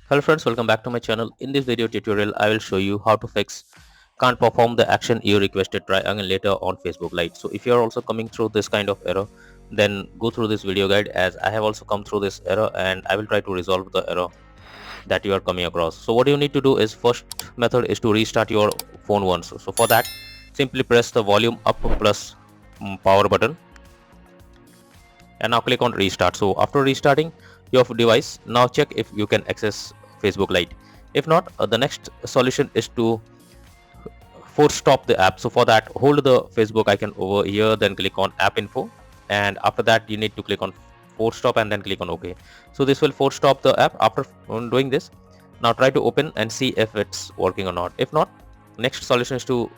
Hello friends, welcome back to my channel. In this video tutorial, I will show you how to fix can't perform the action you requested try again later on Facebook Lite. So if you are also coming through this kind of error, then go through this video guide, as I have also come through this error and I will try to resolve the error that you are coming across. So what you need to do is, first method is to restart your phone once. So for that, simply press the volume up plus power button and now click on restart. So after restarting your device, now check if you can access Facebook Lite. If not, the next solution is to force stop the app. So for that, hold the Facebook icon over here, then click on app info, and after that you need to click on force stop and then click on OK. So this will force stop the app. After doing this, now try to open and see if it's working or not. If not, next solution is to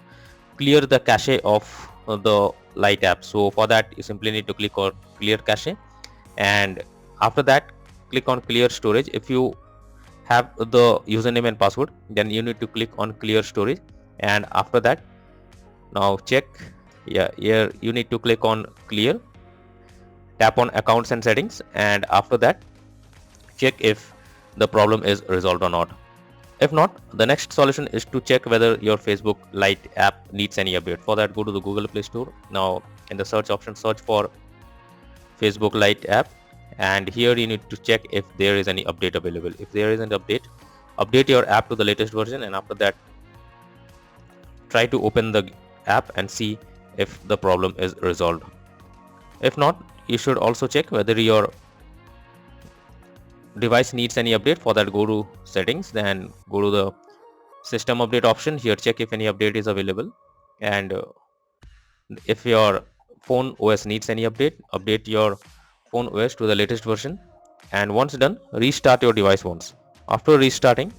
clear the cache of the Lite app. So for that, you simply need to click on clear cache, and after that click on clear storage. If you have the username and password, then you need to click on clear storage, and after that now check, here you need to click on clear, tap on accounts and settings, and after that check if the problem is resolved or not. If not, the next solution is to check whether your Facebook Lite app needs any update. For that, go to the Google Play Store. Now in the search option, search for Facebook Lite app, and here you need to check if there is any update available. If there is an update, update your app to the latest version, and after that try to open the app and see if the problem is resolved. If not, you should also check whether your device needs any update. For that, go to settings, then go to the system update option. Here check if any update is available, and if your phone OS needs any update, update your phone OS to the latest version, and once done, restart your device once. After restarting,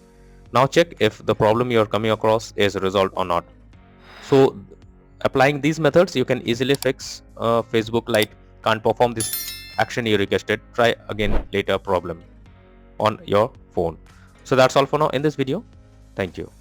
now check if the problem you are coming across is resolved or not. So applying these methods, you can easily fix Facebook Lite can't perform this action you requested try again later problem on your phone. So that's all for now in this video. Thank you.